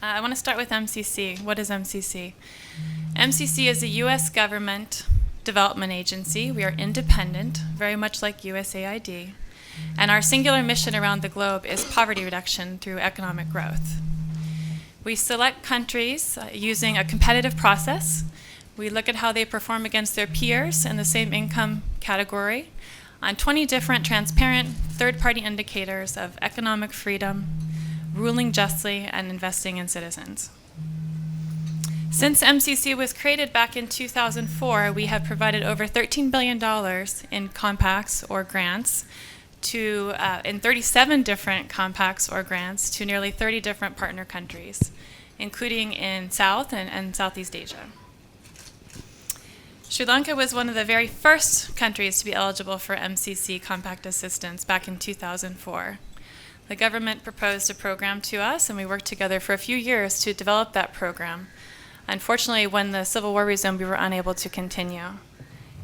I want to start with MCC. What is MCC? MCC is a U.S. government development agency. We are independent, very much like USAID. And our singular mission around the globe is poverty reduction through economic growth. We select countries using a competitive process. We look at how they perform against their peers in the same income category on 20 different transparent third-party indicators of economic freedom, ruling justly, and investing in citizens. Since MCC was created back in 2004, we have provided over $13 billion in compacts or grants to, in 37 different compacts or grants to nearly 30 different partner countries, including in South and Southeast Asia. Sri Lanka was one of the very first countries to be eligible for MCC compact assistance back in 2004. The government proposed a program to us, and we worked together for a few years to develop that program. Unfortunately, when the civil war resumed, we were unable to continue.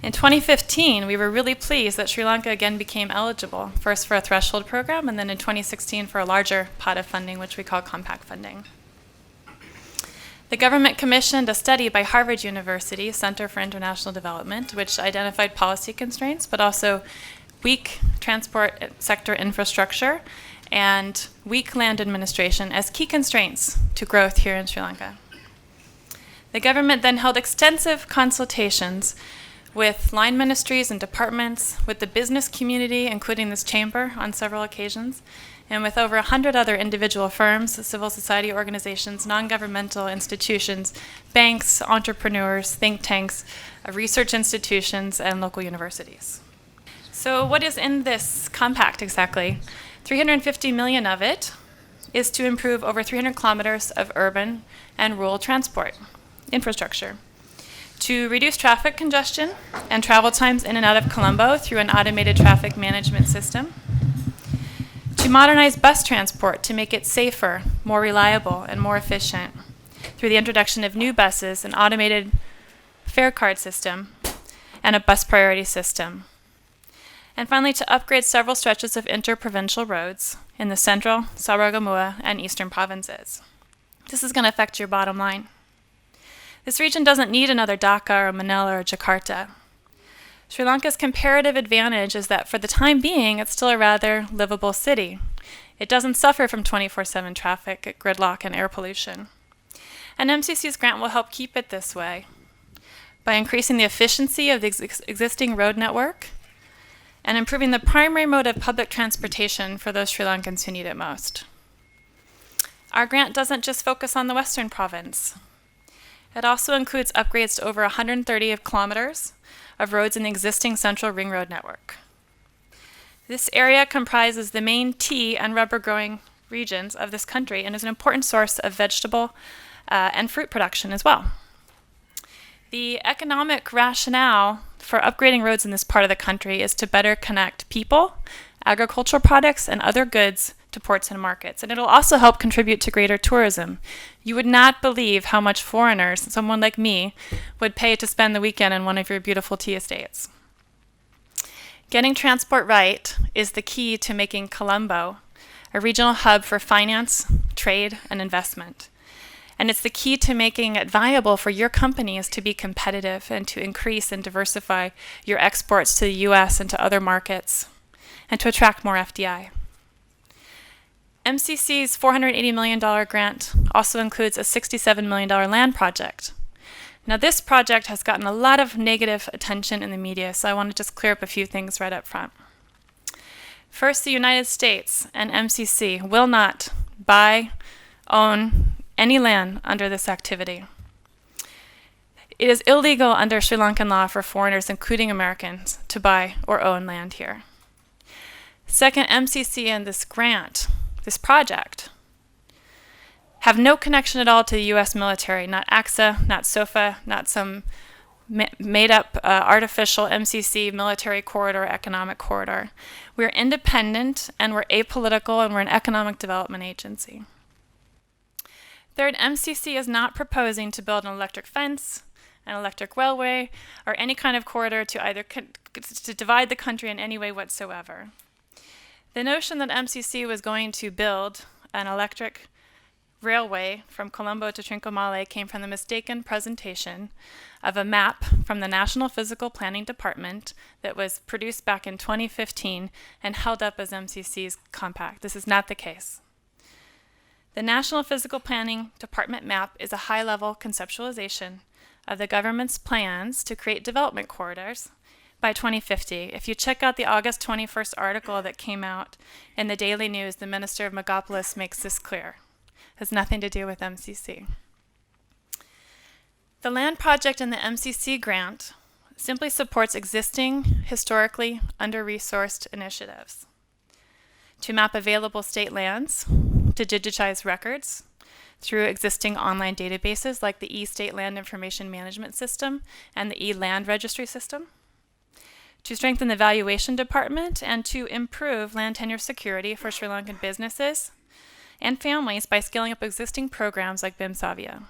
In 2015, we were really pleased that Sri Lanka again became eligible, first for a threshold program, and then in 2016 for a larger pot of funding, which we call compact funding. The government commissioned a study by Harvard University Center for International Development, which identified policy constraints, but also weak transport sector infrastructure and weak land administration as key constraints to growth here in Sri Lanka. The government then held extensive consultations with line ministries and departments, with the business community, including this chamber on several occasions, and with over 100 other individual firms, civil society organizations, non-governmental institutions, banks, entrepreneurs, think tanks, research institutions, and local universities. So what is in this compact exactly? 350 million of it is to improve over 300 kilometers of urban and rural transport infrastructure, to reduce traffic congestion and travel times in and out of Colombo through an automated traffic management system, to modernize bus transport to make it safer, more reliable, and more efficient through the introduction of new buses, an automated fare card system, and a bus priority system. And finally, to upgrade several stretches of interprovincial roads in the central, Sabaragamuwa, and eastern provinces. This is going to affect your bottom line. This region doesn't need another Dhaka or Manila or Jakarta. Sri Lanka's comparative advantage is that for the time being, it's still a rather livable city. It doesn't suffer from 24/7 traffic, gridlock, and air pollution. And MCC's grant will help keep it this way by increasing the efficiency of the existing road network and improving the primary mode of public transportation for those Sri Lankans who need it most. Our grant doesn't just focus on the western province. It also includes upgrades to over 130 kilometers of roads in the existing central ring road network. This area comprises the main tea and rubber growing regions of this country and is an important source of vegetable and fruit production as well. The economic rationale for upgrading roads in this part of the country is to better connect people, agricultural products, and other goods to ports and markets. And it'll also help contribute to greater tourism. You would not believe how much foreigners, someone like me, would pay to spend the weekend in one of your beautiful tea estates. Getting transport right is the key to making Colombo a regional hub for finance, trade, and investment. And it's the key to making it viable for your companies to be competitive and to increase and diversify your exports to the US and to other markets and to attract more FDI. MCC's $480 million grant also includes a $67 million land project. Now this project has gotten a lot of negative attention in the media, so I want to just clear up a few things right up front. First, the United States and MCC will not buy, own any land under this activity. It is illegal under Sri Lankan law for foreigners, including Americans, to buy or own land here. Second, MCC and this grant, this project, have no connection at all to the U.S. military, not AXA, not SOFA, not some made-up artificial MCC military corridor, economic corridor. We're independent, and we're apolitical, and we're an economic development agency. Third, MCC is not proposing to build an electric fence, an electric railway, or any kind of corridor to either to divide the country in any way whatsoever. The notion that MCC was going to build an electric railway from Colombo to Trincomalee came from the mistaken presentation of a map from the National Physical Planning Department that was produced back in 2015 and held up as MCC's compact. This is not the case. The National Physical Planning Department map is a high-level conceptualization of the government's plans to create development corridors by 2050. If you check out the August 21st article that came out in the Daily News, the Minister of Megapolis makes this clear. It has nothing to do with MCC. The land project and the MCC grant simply supports existing, historically under-resourced initiatives to map available state lands, to digitize records through existing online databases like the e-State Land Information Management System and the e-Land Registry System, to strengthen the valuation department, and to improve land tenure security for Sri Lankan businesses and families by scaling up existing programs like BIM Savia.